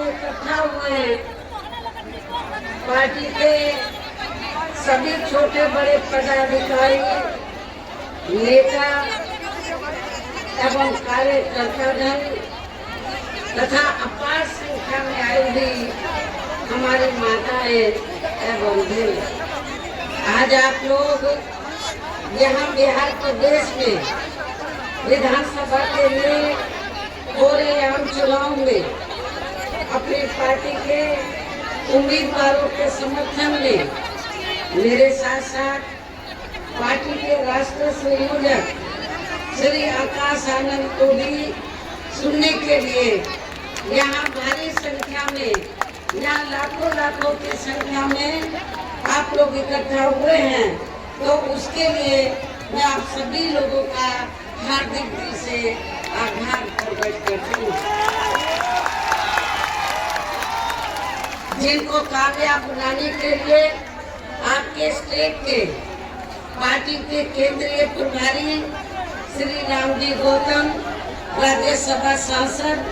इकट्ठा हुए हैं। पार्टी के सभी छोटे बड़े पदाधिकारी, नेता एवं कार्यकर्तागण तथा अपार संख्या में आई हुई हमारी माताएं एवं बहन, आज आप लोग यहाँ बिहार प्रदेश में विधानसभा के लिए हो रहे आम चुनाव में अपनी पार्टी के उम्मीदवारों के समर्थन में मेरे साथ साथ पार्टी के राष्ट्रीय संयोजक श्री आकाश आनंद को भी सुनने के लिए यहाँ भारी संख्या में, यहाँ लाखों की संख्या में आप लोग इकट्ठा हुए हैं, तो उसके लिए मैं आप सभी लोगों का हार्दिक दिल से आभार प्रकट करती हूँ। जिनको कामयाब बनाने के लिए आपके स्टेट के पार्टी के केंद्रीय प्रभारी श्री रामजी गौतम, राज्यसभा सांसद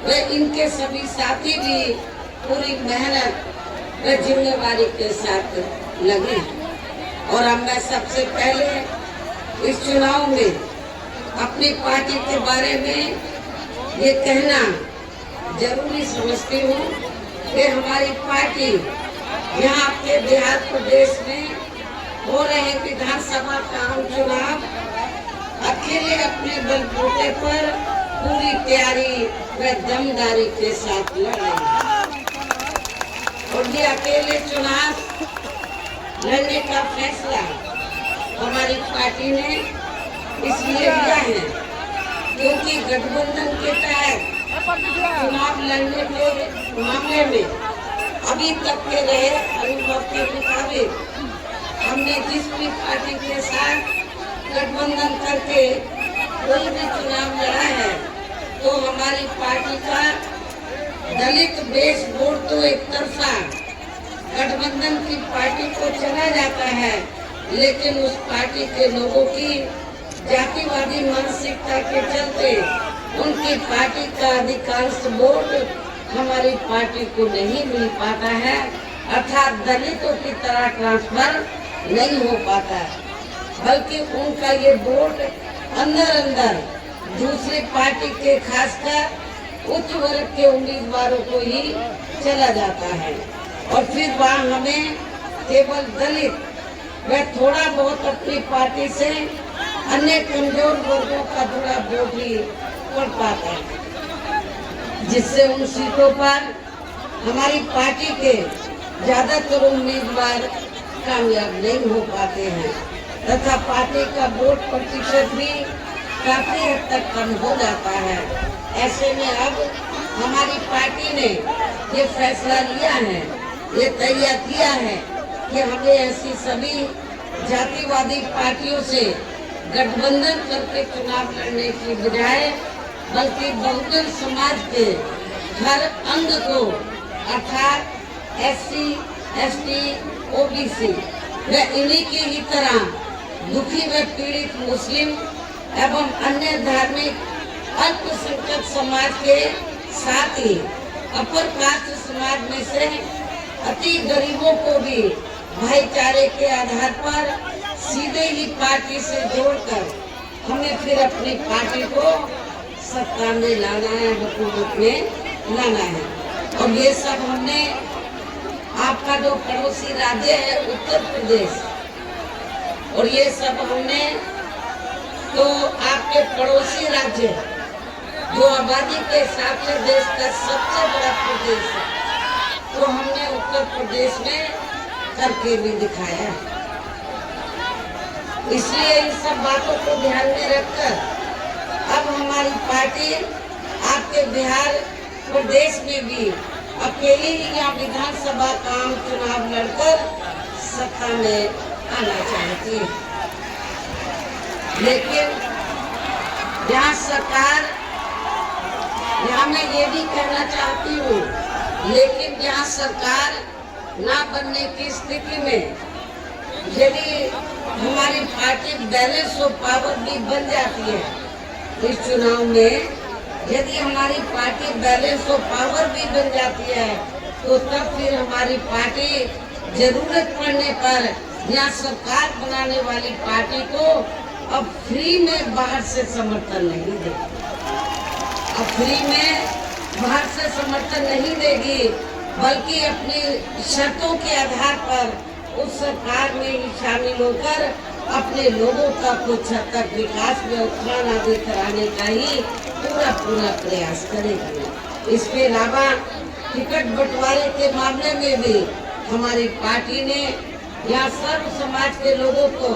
व इनके सभी साथी भी पूरी मेहनत व जिम्मेवारी के साथ लगे। और अब मैं सबसे पहले इस चुनाव में अपनी पार्टी के बारे में ये कहना जरूरी समझती हूँ कि हमारी पार्टी यहाँ के बिहार प्रदेश में हो रहे विधानसभा का आम चुनाव अकेले अपने बलबूते पर पूरी तैयारी व दमदारी के साथ लड़ रही है। और ये अकेले चुनाव लड़ने का फैसला हमारी पार्टी ने इसलिए लिया है क्योंकि गठबंधन के तहत चुनाव लड़ने के मामले में अभी तक के रहे अनुभव के मुताबिक हमने जिस भी पार्टी के साथ गठबंधन करके कोई भी चुनाव लड़ा है, तो हमारी पार्टी का दलित बेस वोट तो एक तरफा गठबंधन की पार्टी को चला जाता है, लेकिन उस पार्टी के लोगों की जातिवादी मानसिकता के चलते उनकी पार्टी का अधिकांश वोट हमारी पार्टी को नहीं मिल पाता है, अर्थात दलितों की तरह ट्रांसफर नहीं हो पाता है, बल्कि उनका ये वोट अंदर दूसरी पार्टी के खासकर उच्च वर्ग के उम्मीदवारों को ही चला जाता है। और फिर वहाँ हमें केवल दलित व थोड़ा बहुत अपनी पार्टी से अन्य कमजोर वर्गों का थोड़ा वोट ही पड़ पाता है, जिससे उन सीटों पर हमारी पार्टी के ज्यादातर उम्मीदवार कामयाब नहीं हो पाते हैं तथा पार्टी का वोट प्रतिशत भी काफी हद तक कम हो जाता है। ऐसे में अब हमारी पार्टी ने ये फैसला लिया है, ये तय किया है कि हमें ऐसी सभी जातिवादी पार्टियों से गठबंधन करके चुनाव लड़ने की बजाय बल्कि बहुजन समाज के हर अंग को अर्थात SC, ST, OBC व इन्हीं की ही तरह दुखी व पीड़ित मुस्लिम एवं अन्य धार्मिक अल्पसंख्यक समाज के साथ ही अपर कास्ट समाज में से अति गरीबों को भी भाईचारे के आधार पर सीधे ही पार्टी से जोड़कर हमें फिर अपनी पार्टी को सत्ता में लाना है, हुकूमत में लाना है। और ये सब हमने आपका जो पड़ोसी राज्य है उत्तर प्रदेश, और ये सब हमने तो आपके पड़ोसी राज्य जो आबादी के हिसाब से देश का सबसे बड़ा प्रदेश है, तो हमने उत्तर प्रदेश में करके भी दिखाया है। इसलिए इन सब बातों को ध्यान में रखकर अब हमारी पार्टी आपके बिहार प्रदेश में भी अकेली ही यहाँ विधानसभा का आम चुनाव लड़कर सत्ता में आना चाहती है। लेकिन यहाँ सरकार, यहाँ मैं ये भी कहना चाहती हूँ, लेकिन यहाँ सरकार ना बनने की स्थिति में यदि हमारी पार्टी बैलेंस ऑफ पावर भी बन जाती है इस चुनाव में, यदि हमारी पार्टी बैलेंस ऑफ पावर भी बन जाती है तो तब फिर हमारी पार्टी जरूरत पड़ने पर यहाँ सरकार बनाने वाली पार्टी को अब फ्री में बाहर से समर्थन नहीं देगी। अब फ्री में बाहर से समर्थन नहीं देगी, बल्कि अपनी शर्तों के आधार पर उस सरकार में ही शामिल होकर अपने लोगों का कुछ हद तक विकास में उत्थान आदि कराने का ही पूरा प्रयास करेगी। इसके अलावा टिकट बंटवारे के मामले में भी हमारी पार्टी ने यहाँ सर्व समाज के लोगों को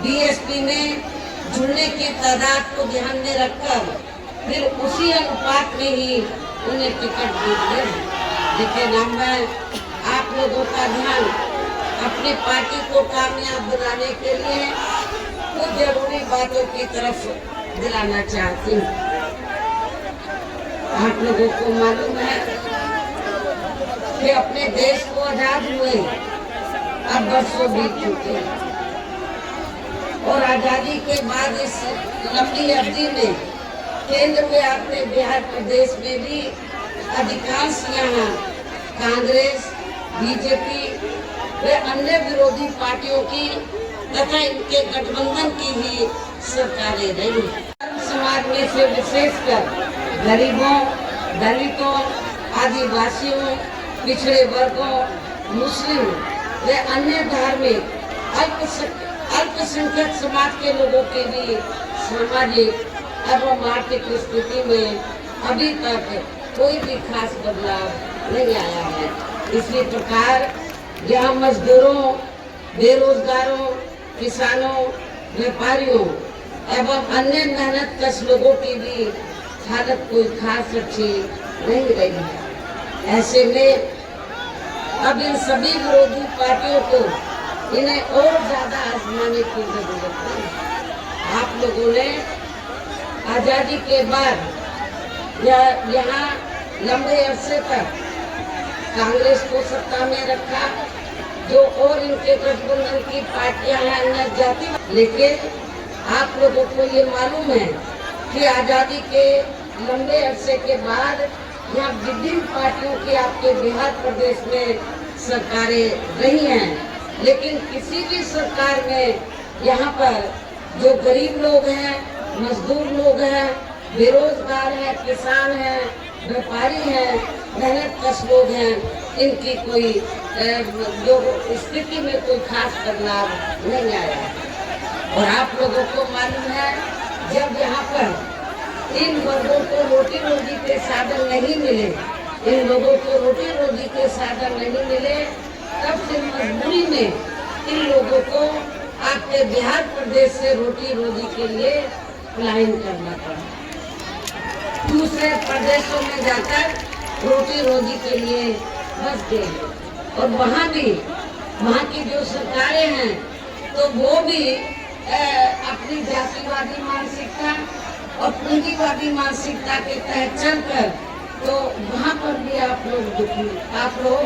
बीएसपी में जुड़ने की तादाद को ध्यान में रखकर फिर उसी अनुपात में ही उन्हें टिकट दे दिए। लेकिन अब मैं आप लोगों का ध्यान अपनी पार्टी को कामयाब बनाने के लिए कुछ जरूरी बातों की तरफ दिलाना चाहती हूँ। आप लोगों को मालूम है कि अपने देश को आजाद हुए अब वर्षों बीत चुके हैं और आजादी के बाद इस लंबी अवधि में केंद्र में अपने बिहार प्रदेश में भी अधिकांश यहाँ कांग्रेस, बीजेपी व अन्य विरोधी पार्टियों की तथा इनके गठबंधन की ही सरकारें रही। समाज में से विशेषकर गरीबों, दलितों, आदिवासियों, पिछड़े वर्गों, मुस्लिम व अन्य धार्मिक अल्पसंख्यक समाज के लोगों के भी सामाजिक एवं आर्थिक स्थिति में अभी तक कोई भी खास बदलाव नहीं आया है। इसी प्रकार यहाँ मजदूरों, बेरोजगारों, किसानों, व्यापारियों एवं अन्य मेहनत कश लोगों की भी हालत कोई खास अच्छी नहीं रही है। ऐसे में अब इन सभी विरोधी पार्टियों को इन्हें और ज्यादा आजमाने की जरूरत है। आप लोगों ने आजादी के बाद यहाँ लंबे अरसे तक कांग्रेस को सत्ता में रखा, जो और इनके गठबंधन की पार्टियां हैं अन्य जाति। लेकिन आप लोगों को ये मालूम है कि आजादी के लंबे अरसे के बाद यहाँ विभिन्न पार्टियों की आपके बिहार प्रदेश में सरकारें रही हैं, लेकिन किसी भी सरकार में यहाँ पर जो गरीब लोग हैं, मजदूर लोग हैं, बेरोजगार हैं, किसान हैं, व्यापारी हैं, मेहनत कश लोग हैं, इनकी कोई जो स्थिति में कोई खास बदलाव नहीं आया है। और आप लोगों को मालूम है जब यहाँ पर इन वर्गों को रोटी रोजी के साधन नहीं मिले, इन लोगों को रोटी रोजी के साधन नहीं मिले, तब फिर मजबूरी में इन लोगों को आपके बिहार प्रदेश से रोटी रोजी के लिए पलायन करना पड़ा। दूसरे प्रदेशों में जाकर रोटी रोजी के लिए बस गए और वहाँ की जो सरकारें हैं तो वो भी अपनी जातिवादी मानसिकता और पूंजीवादी मानसिकता के तहत चलकर तो वहाँ पर भी आप लोग दुखी, आप लोग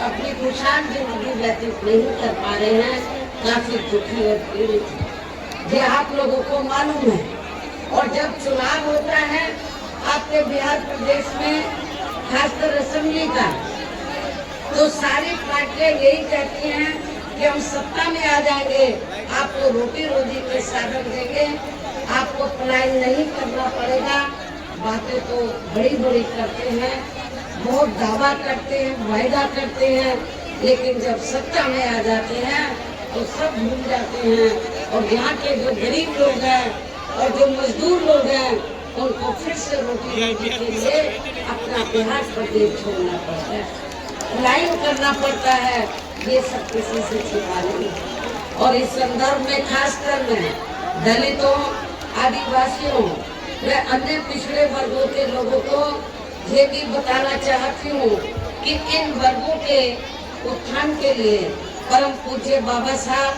अपनी खुशहाल जिंदगी व्यतीत नहीं कर पा रहे हैं, काफी दुखी और पीड़ित ये आप लोगों को मालूम है। और जब चुनाव होता है आपके बिहार प्रदेश में खासकर असेंबली का, तो सारी पार्टियां यही कहती हैं कि हम सत्ता में आ जाएंगे, आपको रोटी रोजी के साधन देंगे, आपको पलायन नहीं करना पड़ेगा। बातें तो बड़ी बड़ी करते हैं, बहुत दावा करते हैं, वायदा करते हैं, लेकिन जब सत्ता में आ जाते हैं तो सब भूल जाते हैं। और यहाँ के जो गरीब लोग हैं और जो मजदूर लोग हैं उनको फिर से रोटी के लिए अपना बिहार प्रदेश छोड़ना पड़ता है, पलायन करना पड़ता है। ये सब किसी से छिपा नहीं। और इस संदर्भ में खासकर मैं दलितों, आदिवासियों व अन्य पिछड़े वर्गों के लोगों को ये भी बताना चाहती हूँ कि इन वर्गों के उत्थान के लिए परम पूज्य बाबा साहब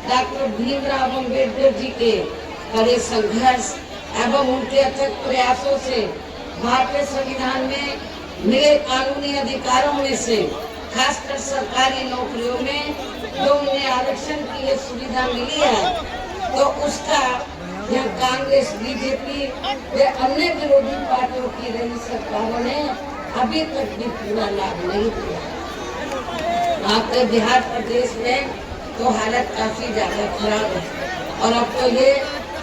डॉक्टर भीमराव अम्बेडकर जी के कड़े संघर्ष एवं उनके अथक प्रयासों से भारतीय संविधान में मिले कानूनी अधिकारों में से खासकर सरकारी नौकरियों में जो उन्हें आरक्षण की ये सुविधा मिली है, तो उसका या कांग्रेस, बीजेपी व अन्य विरोधी पार्टियों की रही सरकारों ने अभी तक भी पूरा लाभ नहीं दिया। आपके बिहार प्रदेश में तो हालत काफी ज्यादा खराब है और अब तो ये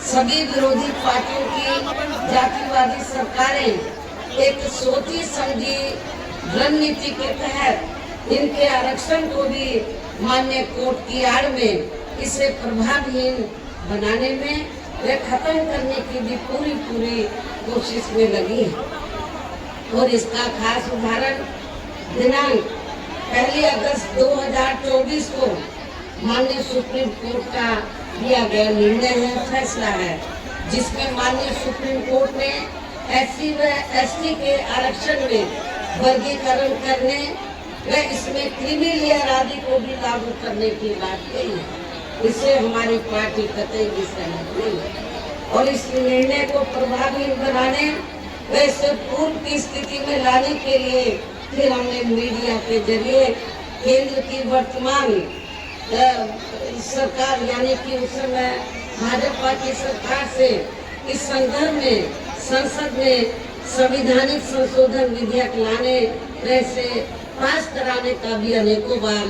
सभी विरोधी पार्टियों की जातिवादी सरकारें एक सोची समझी रणनीति के तहत इनके आरक्षण को भी मान्य कोर्ट की आड़ में इसे प्रभावहीन बनाने में व खत्म करने की भी पूरी कोशिश में लगी है। और इसका खास उदाहरण दिनांक 1 अगस्त 2024 को माननीय सुप्रीम कोर्ट का लिया गया निर्णय है, फैसला है, जिसमें माननीय सुप्रीम कोर्ट ने SC व ST के आरक्षण में वर्गीकरण करने व इसमें क्रीमी लेयर आदि को भी लागू करने की बात कही है। इससे हमारी पार्टी कतई भी सहमत नहीं है और इस निर्णय को प्रभावी बनाने व इसे पूर्व की स्थिति में लाने के लिए फिर हमने मीडिया के जरिए केंद्र की वर्तमान सरकार यानी कि उस समय भाजपा की सरकार से इस संदर्भ में संसद में संवैधानिक संशोधन विधेयक लाने वैसे पास कराने का भी अनेकों बार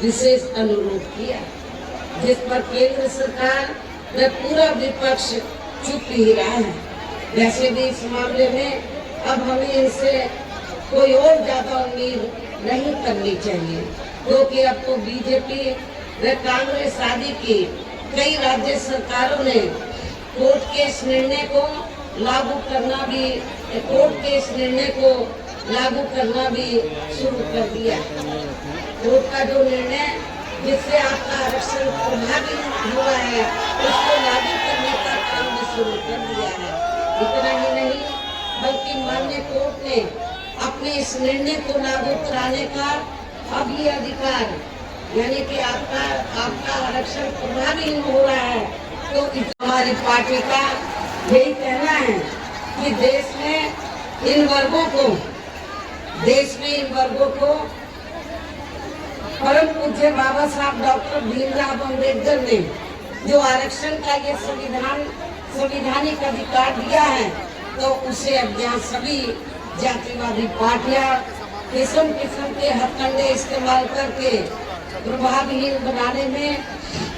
विशेष अनुरोध किया, जिस पर केंद्र सरकार व पूरा विपक्ष चुप ही रहा है। वैसे भी इस मामले में अब हमें इनसे कोई और ज्यादा उम्मीद नहीं करनी चाहिए, क्योंकि अब तो बीजेपी व कांग्रेस आदि की कई राज्य सरकारों ने कोर्ट के इस निर्णय को लागू करना भी शुरू कर दिया। कोर्ट का जो निर्णय जिससे आपका आरक्षण प्रभावित हुआ है उसको लागू करने का काम भी शुरू कर दिया है। इतना ही नहीं बल्कि माननीय कोर्ट ने अपने इस निर्णय को लागू कराने का अब ये अधिकार यानी कि आपका आरक्षण प्रभावी हो रहा है। तो हमारी पार्टी का यही कहना है कि देश में इन वर्गों को परम पूज्य बाबा साहब डॉक्टर भीमराव अम्बेडकर ने जो आरक्षण का ये संवैधानिक अधिकार दिया है, तो उसे अब यहाँ सभी जातिवादी पार्टियां किस्म के हथकंडे इस्तेमाल करके प्रभावहीन बनाने में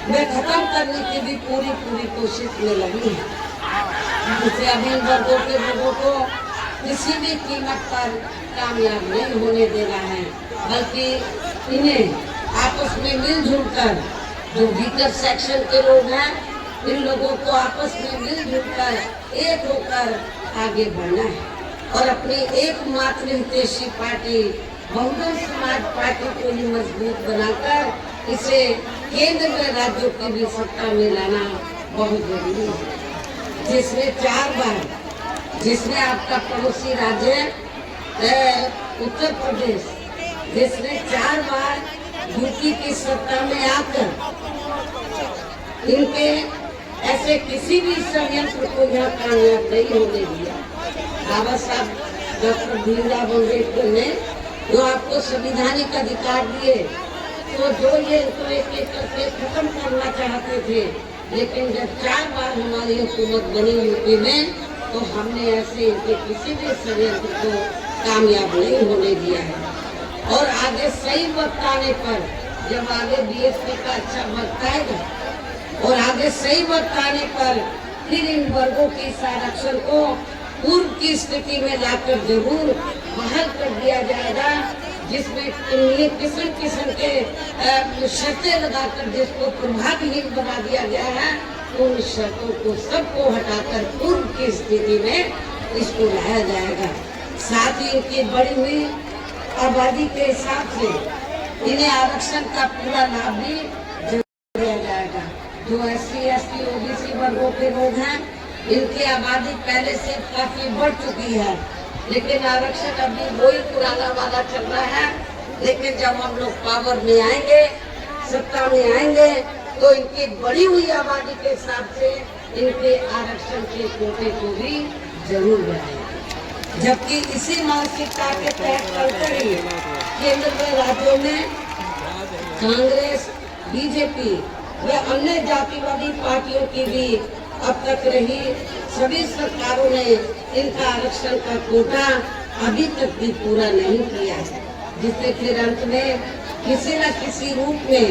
व खत्म करने की भी पूरी कोशिश में लगी है। जिससे अभी इन वर्गों के लोगों को किसी भी कीमत पर कामयाब नहीं होने देना है, बल्कि इन्हें आपस में मिलजुल कर जो वीकर सेक्शन के लोग हैं इन लोगों को आपस में मिलजुल कर एक होकर आगे बढ़ना है और अपनी एकमात्र हितैषी पार्टी बहुजन समाज पार्टी को ही मजबूत बनाकर इसे केंद्र में राज्यों की भी सत्ता में लाना बहुत जरूरी है। जिसने आपका पड़ोसी राज्य उत्तर प्रदेश जिसने 4 बार यूपी की सत्ता में आकर इनके ऐसे किसी भी षड्यंत्र को यहाँ कामयाब नहीं होने दिया। बाबा साहब डॉक्टर भीमराव अम्बेडकर ने जो आपको संवैधानिक अधिकार दिए, तो जो ये तो एक करके खत्म करना चाहते थे, लेकिन जब 4 बार हमारी हुकूमत बनी यूपी में, तो हमने ऐसे इनके किसी भी षड्यंत्र को कामयाब नहीं होने दिया है। और आगे सही वक्त आने पर जब आगे बीएसपी का अच्छा वक्त आएगा और आगे सही वक्त आने पर फिर इन वर्गों के इस आरक्षण को पूर्व की स्थिति में लाकर जरूर बहाल कर दिया जाएगा, जिसमें किस्म के शर्तें लगाकर जिसको प्रभावहीन बना दिया गया है, उन शर्तों को सबको हटाकर पूर्व की स्थिति में इसको लाया जाएगा। साथ ही इनकी बढ़ी हुई आबादी के हिसाब से इन्हें आरक्षण का पूरा लाभ भी दिया जाएगा। जो SC, ST, OBC वर्गों के लोग हैं, इनकी आबादी पहले से काफी बढ़ चुकी है, लेकिन आरक्षण अभी वही पुराना वाला चल रहा है। लेकिन जब हम लोग पावर में आएंगे, सत्ता में आएंगे, तो इनकी बढ़ी हुई आबादी के हिसाब से इनके आरक्षण के कोटे को भी जरूर बढ़ाएंगे। जबकि इसी मानसिकता के तहत चलकर ही केंद्र में राज्यों में कांग्रेस, बीजेपी व अन्य जातिवादी पार्टियों की भी अब तक रही सभी सरकारों ने इनका आरक्षण का कोटा अभी तक भी पूरा नहीं किया है, जिससे फिर अंत में किसी न किसी रूप में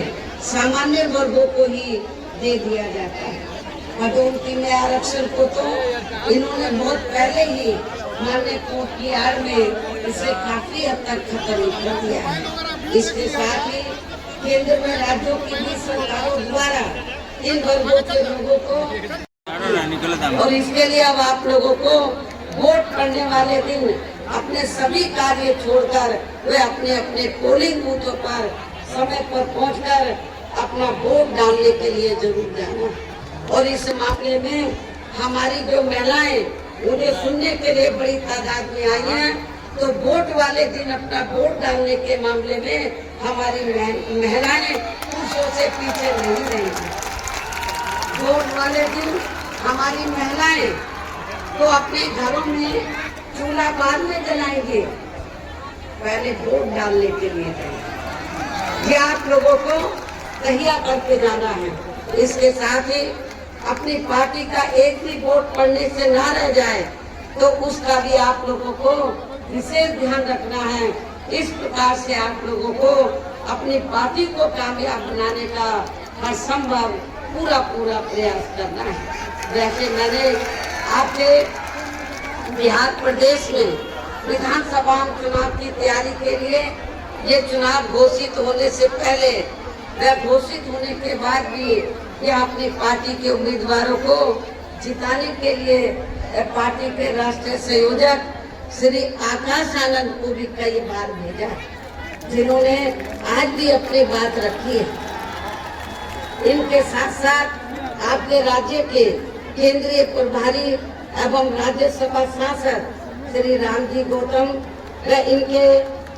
सामान्य वर्गों को ही दे दिया जाता है। पदोन्नति में आरक्षण को तो इन्होंने बहुत पहले ही माननीय कोर्ट की आड़ में इसे काफी हद तक खत्म कर दिया है। इसके साथ ही केंद्र में राज्यों की भी सरकारों द्वारा इन वर्गों के लोगों को, और इसके लिए अब आप लोगों को वोट पड़ने वाले दिन अपने सभी कार्य छोड़कर वे अपने अपने पोलिंग बूथों पर समय पर पहुंचकर अपना वोट डालने के लिए जरूर जाना। और इस मामले में हमारी जो महिलाएं मुझे सुनने के लिए बड़ी तादाद में आई हैं, तो वोट वाले दिन अपना वोट डालने के मामले में हमारी महिलाएं पुरुषों से पीछे नहीं रहेंगी। वोट वाले दिन हमारी महिलाएं तो अपने घरों में चूल्हा बाद में जलाएंगे, पहले वोट डालने के लिए जाएंगे। ये आप लोगों को तहिया करके जाना है। इसके साथ ही अपनी पार्टी का एक भी वोट पड़ने से ना रह जाए, तो उसका भी आप लोगों को विशेष ध्यान रखना है। इस प्रकार से आप लोगों को अपनी पार्टी को कामयाब बनाने का हर संभव पूरा प्रयास करना है। वैसे मैंने आपके बिहार प्रदेश में विधानसभा चुनाव की तैयारी के लिए ये चुनाव घोषित होने से पहले व घोषित होने के बाद भी यह अपनी पार्टी के उम्मीदवारों को जिताने के लिए पार्टी के राष्ट्रीय संयोजक श्री आकाश आनंद को भी कई बार भेजा, जिन्होंने आज भी अपनी बात रखी है। इनके साथ साथ आपके राज्य के केंद्रीय प्रभारी एवं राज्यसभा सांसद श्री रामजी गौतम व इनके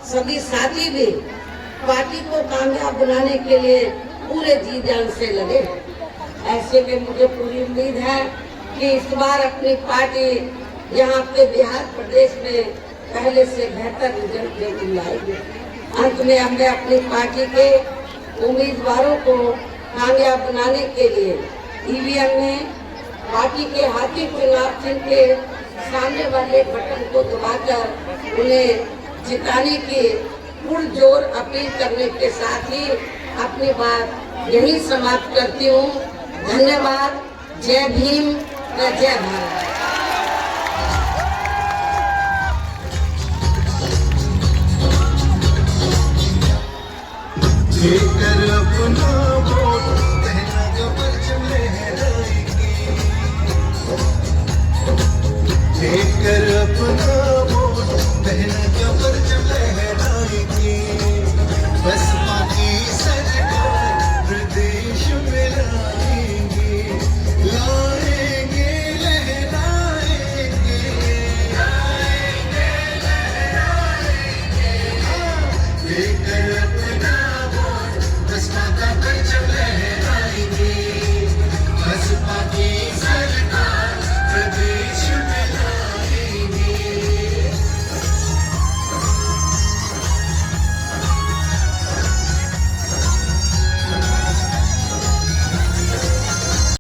सभी साथी भी पार्टी को कामयाब बनाने के लिए पूरे जी जान से लगे। ऐसे में मुझे पूरी उम्मीद है कि इस बार अपनी पार्टी यहाँ पे बिहार प्रदेश में पहले से बेहतर रिजल्ट जरूर लाएगी। अंत में हमने अपनी पार्टी के उम्मीदवारों को कामयाब बनाने के लिए ईवीएम में पार्टी के हाथी चुनाव चिन्ह के सामने वाले बटन को दबाकर उन्हें जिताने की पुरजोर अपील करने के साथ ही अपनी बात यही समाप्त करती हूँ। धन्यवाद। जय भीम व जय भारत। लेकर अपना